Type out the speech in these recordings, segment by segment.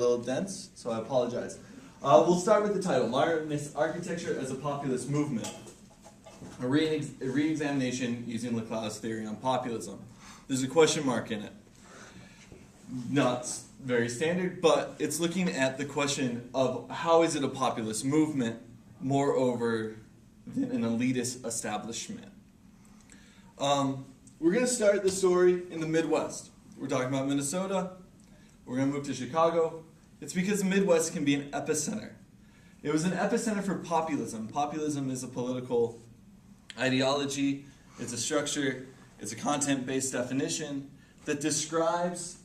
little dense, so I apologize. We'll start with the title, Modernist Architecture as a Populist Movement. A re-examination using Laclau's theory on populism. There's a question mark in it. Not very standard, but it's looking at the question of how is it a populist movement, moreover than an elitist establishment. We're going to start the story in the Midwest. We're talking about Minnesota. We're going to move to Chicago. It's because the Midwest can be an epicenter. It was an epicenter for populism. Populism is a political ideology. It's a structure. It's a content-based definition that describes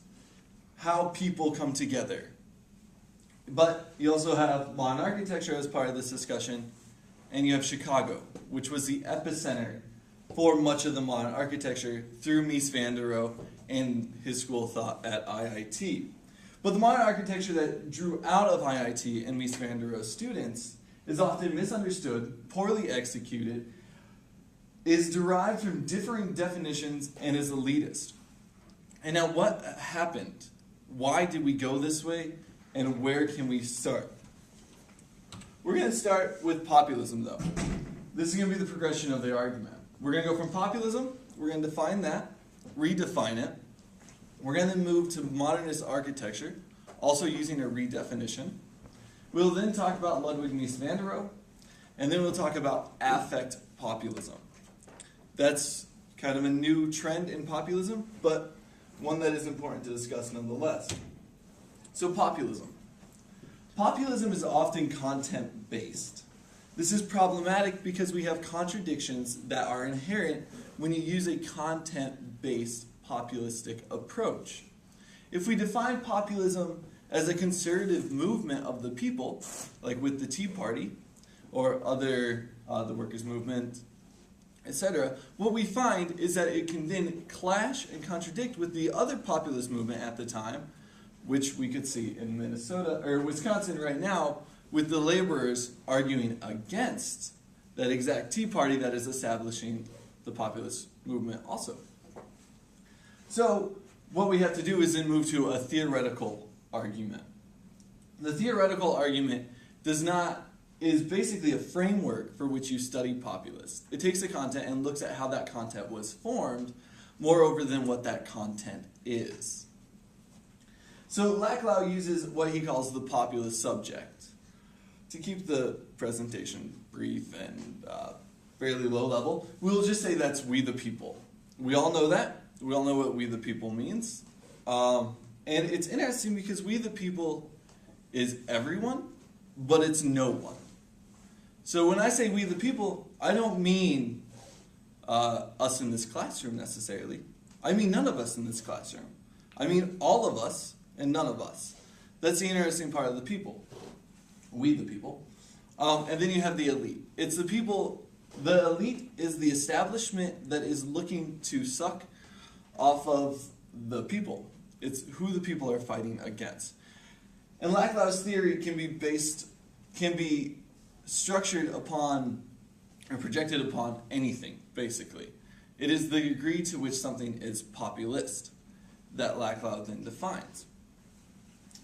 how people come together. But you also have modern architecture as part of this discussion, and you have Chicago, which was the epicenter for much of the modern architecture through Mies van der Rohe and his school of thought at IIT. But the modern architecture that drew out of IIT and Mies van der Rohe's students is often misunderstood, poorly executed, is derived from differing definitions, and is elitist. And now what happened? Why did we go this way, and where can we start? We're going to start with populism, though. This is going to be the progression of the argument. We're going to go from populism, we're going to define that, redefine it. We're going to move to modernist architecture, also using a redefinition. We'll then talk about Ludwig Mies van der Rohe, and then we'll talk about affect populism. That's kind of a new trend in populism, but one that is important to discuss nonetheless. So populism. Populism is often content-based. This is problematic because we have contradictions that are inherent when you use a content-based populistic approach. If we define populism as a conservative movement of the people, like with the Tea Party or other, the workers' movement, etc., what we find is that it can then clash and contradict with the other populist movement at the time, which we could see in Minnesota or Wisconsin right now, with the laborers arguing against that exact Tea Party that is establishing the populist movement also. So what we have to do is then move to a theoretical argument. The theoretical argument is basically a framework for which you study populists. It takes the content and looks at how that content was formed, moreover than what that content is. So Laclau uses what he calls the populist subject. To keep the presentation brief and fairly low level, we'll just say that's we the people. We all know that. We all know what we the people means. And it's interesting because we the people is everyone, but it's no one. So when I say we the people, I don't mean us in this classroom necessarily. I mean none of us in this classroom. I mean all of us and none of us. That's the interesting part of the people. We the people. And then you have the elite. It's the people. The elite is the establishment that is looking to suck off of the people. It's who the people are fighting against. And Laclau's theory can be structured upon or projected upon anything, basically. It is the degree to which something is populist that Laclau then defines.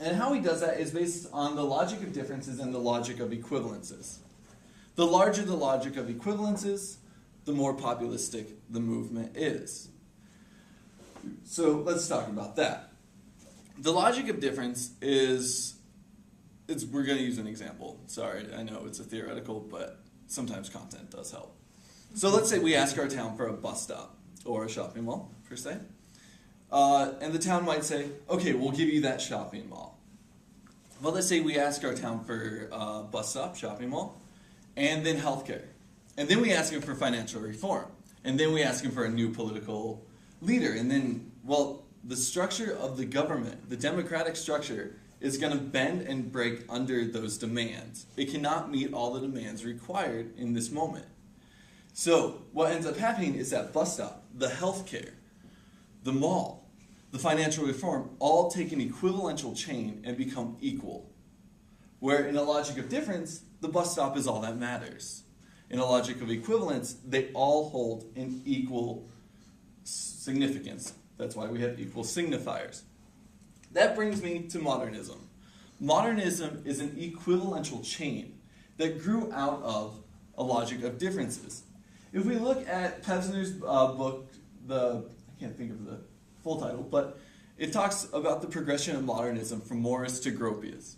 And how he does that is based on the logic of differences and the logic of equivalences. The larger the logic of equivalences, the more populistic the movement is. So let's talk about that. The logic of difference we're going to use an example. Sorry, I know it's a theoretical, but sometimes content does help. So let's say we ask our town for a bus stop or a shopping mall, per se. And the town might say, okay, we'll give you that shopping mall. Well, let's say we ask our town for a bus stop, shopping mall, and then healthcare. And then we ask him for financial reform. And then we ask him for a new political leader. And then, well, the structure of the government, the democratic structure, is going to bend and break under those demands. It cannot meet all the demands required in this moment. So what ends up happening is that bus stop, the healthcare, the mall, the financial reform, all take an equivalential chain and become equal. Where in a logic of difference, the bus stop is all that matters. In a logic of equivalence, they all hold an equal significance. That's why we have equal signifiers. That brings me to modernism. Modernism is an equivalential chain that grew out of a logic of differences. If we look at Pevsner's book, I can't think of the full title, but it talks about the progression of modernism from Morris to Gropius.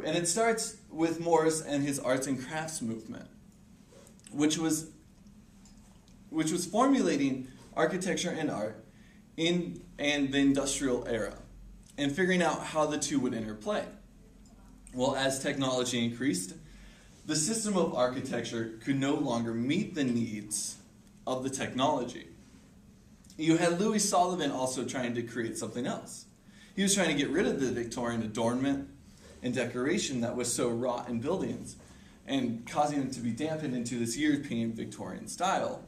And it starts with Morris and his arts and crafts movement, which was formulating architecture and art in the industrial era and figuring out how the two would interplay. Well, as technology increased, the system of architecture could no longer meet the needs of the technology. You had Louis Sullivan also trying to create something else. He was trying to get rid of the Victorian adornment and decoration that was so wrought in buildings and causing them to be dampened into this European Victorian style.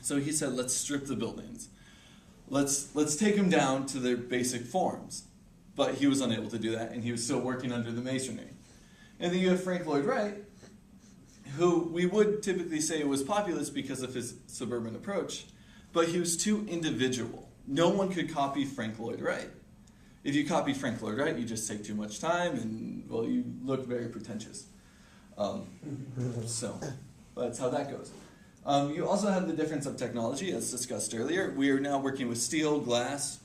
So he said, let's strip the buildings. Let's take them down to their basic forms. But he was unable to do that, and he was still working under the masonry. And then you have Frank Lloyd Wright, who we would typically say was populist because of his suburban approach, but he was too individual. No one could copy Frank Lloyd Wright. If you copy Frank Lloyd Wright, you just take too much time, and, well, you look very pretentious. So that's how that goes. You also have the difference of technology, as discussed earlier. We are now working with steel, glass,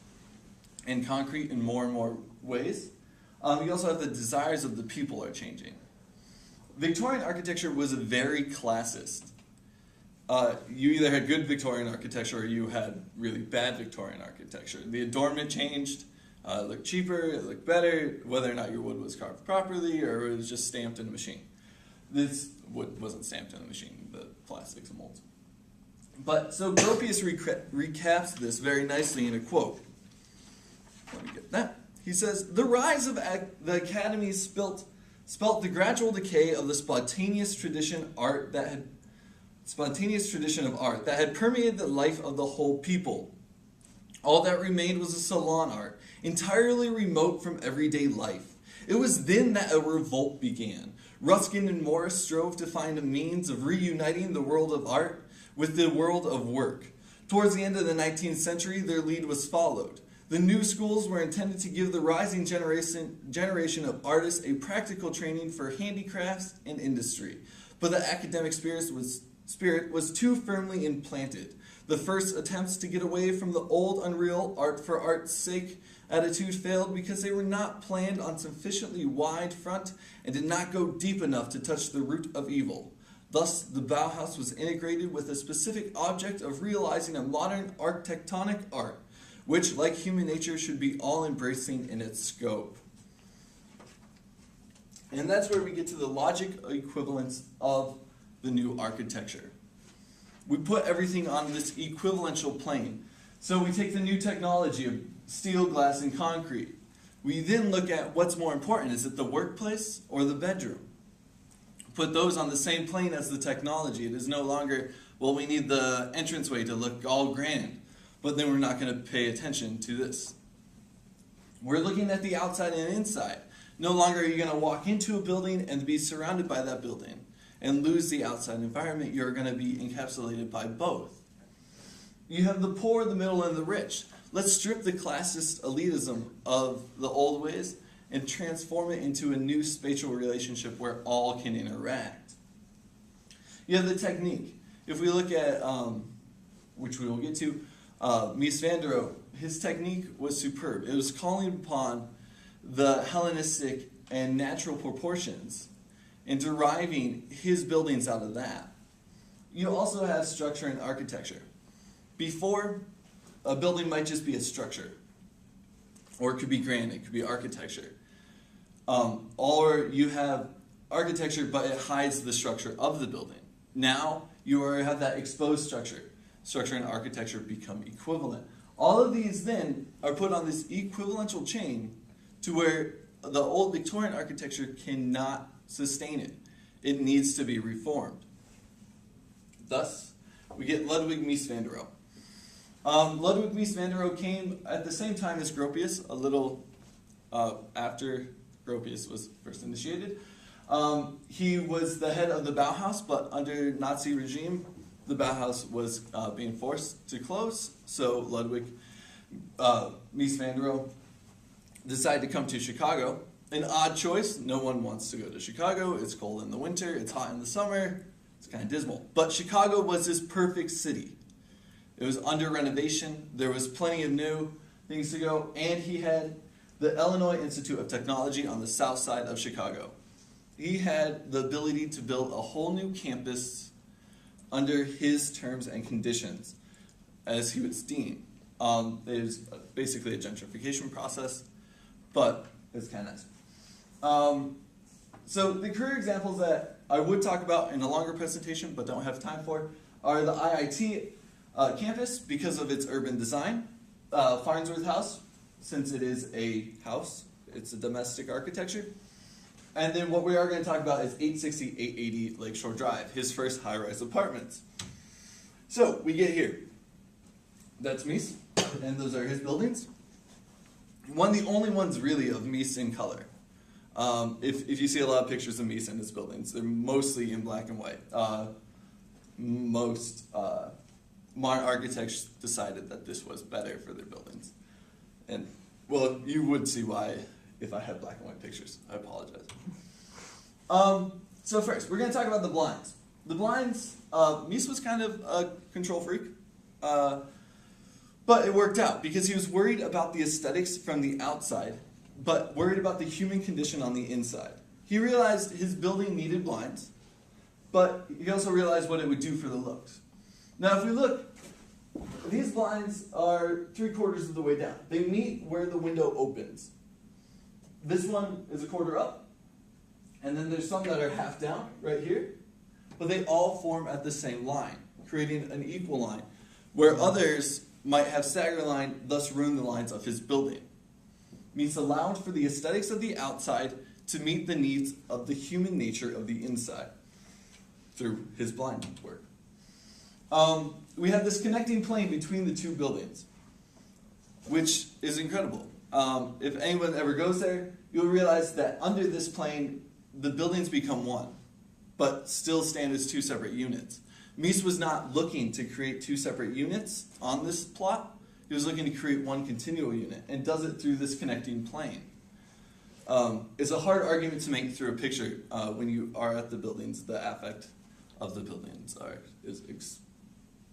and concrete in more and more ways. You also have the desires of the people are changing. Victorian architecture was very classist. You either had good Victorian architecture or you had really bad Victorian architecture. The adornment changed, it looked cheaper, it looked better, whether or not your wood was carved properly or it was just stamped in a machine. This wood wasn't stamped in a machine, the plastics and molds. But so Gropius recaps this very nicely in a quote. Let me get that. He says, "The rise of the academy spelt the gradual decay of the spontaneous tradition of art that had permeated the life of the whole people. All that remained was a salon art, entirely remote from everyday life. It was then that a revolt began. Ruskin and Morris strove to find a means of reuniting the world of art with the world of work. Towards the end of the 19th century, their lead was followed. The new schools were intended to give the rising generation of artists a practical training for handicrafts and industry. But the academic spirit was too firmly implanted. The first attempts to get away from the old unreal art for art's sake attitude failed because they were not planned on sufficiently wide front and did not go deep enough to touch the root of evil. Thus, the Bauhaus was integrated with a specific object of realizing a modern architectonic art, which, like human nature, should be all-embracing in its scope." And that's where we get to the logic equivalence of the new architecture. We put everything on this equivalential plane. So we take the new technology of steel, glass, and concrete. We then look at what's more important. Is it the workplace or the bedroom? Put those on the same plane as the technology. It is no longer, well, we need the entranceway to look all grand, but then we're not going to pay attention to this. We're looking at the outside and inside. No longer are you going to walk into a building and be surrounded by that building and lose the outside environment. You're going to be encapsulated by both. You have the poor, the middle, and the rich. Let's strip the classist elitism of the old ways and transform it into a new spatial relationship where all can interact. You have the technique. If we look at, which we will get to, Mies van der Rohe, his technique was superb. It was calling upon the Hellenistic and natural proportions and deriving his buildings out of that. You also have structure and architecture. Before, a building might just be a structure, or it could be grand, it could be architecture. Or you have architecture, but it hides the structure of the building. Now, you have that exposed structure. Structure and architecture become equivalent. All of these then are put on this equivalential chain to where the old Victorian architecture cannot sustain it. It needs to be reformed. Thus, we get Ludwig Mies van der Rohe. Ludwig Mies van der Rohe came at the same time as Gropius, a little after Gropius was first initiated. He was the head of the Bauhaus, but under Nazi regime, the Bauhaus was being forced to close. So Ludwig Mies van der Rohe decide to come to Chicago. An odd choice. No one wants to go to Chicago. It's cold in the winter. It's hot in the summer. It's kind of dismal. But Chicago was this perfect city. It was under renovation. There was plenty of new things to go. And he had the Illinois Institute of Technology on the south side of Chicago. He had the ability to build a whole new campus under his terms and conditions, as he was dean. It was basically a gentrification process, but it's kind of nice. So the career examples that I would talk about in a longer presentation, but don't have time for, are the IIT campus because of its urban design, Farnsworth House, since it is a house, it's a domestic architecture. And then what we are going to talk about is 860, 880 Lakeshore Drive, his first high-rise apartments. So we get here. That's Mies, and those are his buildings. One of the only ones really of Mies in color. If you see a lot of pictures of Mies in his buildings, they're mostly in black and white. Most modern architects decided that this was better for their buildings. And, well, you would see why if I had black and white pictures. I apologize. So first, we're going to talk about the blinds. The blinds, Mies was kind of a control freak. But it worked out because he was worried about the aesthetics from the outside, but worried about the human condition on the inside. He realized his building needed blinds, but he also realized what it would do for the looks. Now, if we look, these blinds are 3/4 of the way down. They meet where the window opens. This one is a quarter up, and then there's some that are half down right here, but they all form at the same line, creating an equal line, where others might have stagger line, thus ruin the lines of his building. Mies allowed for the aesthetics of the outside to meet the needs of the human nature of the inside through his blind work. We have this connecting plane between the two buildings, which is incredible. If anyone ever goes there, you'll realize that under this plane, the buildings become one, but still stand as two separate units. Mies was not looking to create two separate units on this plot. He was looking to create one continual unit, and does it through this connecting plane. It's a hard argument to make through a picture when you are at the buildings. The affect of the buildings is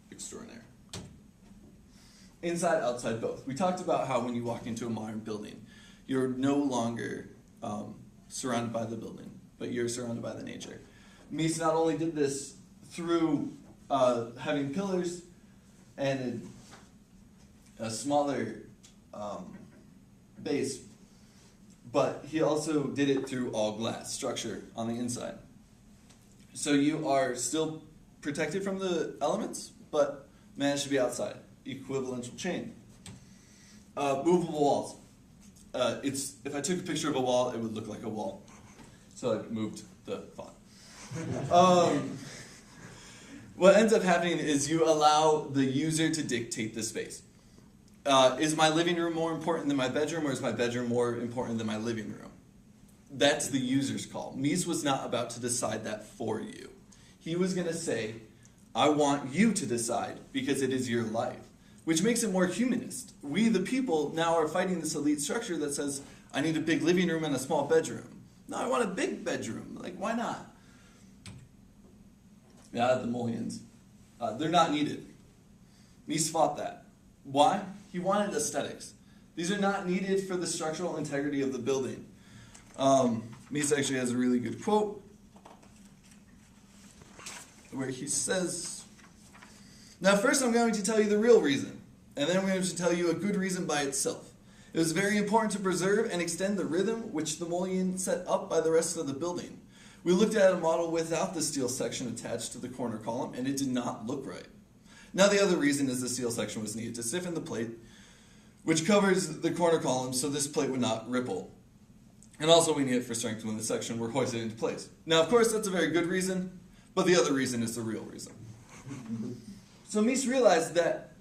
extraordinary. Inside, outside, both. We talked about how when you walk into a modern building, you're no longer surrounded by the building, but you're surrounded by the nature. Mies not only did this through having pillars and a smaller base, but he also did it through all glass structure on the inside. So you are still protected from the elements, but managed to be outside. Equivalential chain. Movable walls. If I took a picture of a wall, it would look like a wall. So I moved the font. What ends up happening is you allow the user to dictate the space. Is my living room more important than my bedroom, or is my bedroom more important than my living room? That's the user's call. Mies was not about to decide that for you. He was going to say, I want you to decide because it is your life, which makes it more humanist. We, the people, now are fighting this elite structure that says, I need a big living room and a small bedroom. No, I want a big bedroom. Like, why not? Yeah, the mullions. They're not needed. Mies fought that. Why? He wanted aesthetics. These are not needed for the structural integrity of the building. Mies actually has a really good quote where he says, now first I'm going to tell you the real reason, and then I'm going to tell you a good reason by itself. It was very important to preserve and extend the rhythm which the mullion set up by the rest of the building. We looked at a model without the steel section attached to the corner column, and it did not look right. Now the other reason is the steel section was needed to stiffen the plate, which covers the corner column so this plate would not ripple. And also we need it for strength when the section were hoisted into place. Now of course that's a very good reason, but the other reason is the real reason. So Mies realized that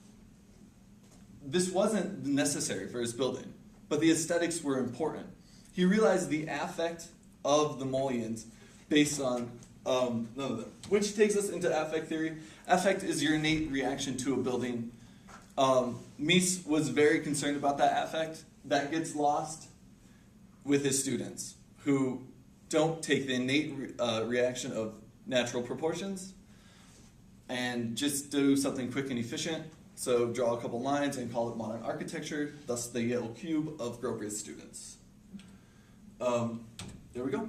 this wasn't necessary for his building, but the aesthetics were important. He realized the affect of the mullions based on none of them, which takes us into affect theory. Affect is your innate reaction to a building. Mies was very concerned about that affect. That gets lost with his students who don't take the innate reaction of natural proportions and just do something quick and efficient. So draw a couple lines and call it modern architecture, thus the Yale Cube of Gropius students. There we go.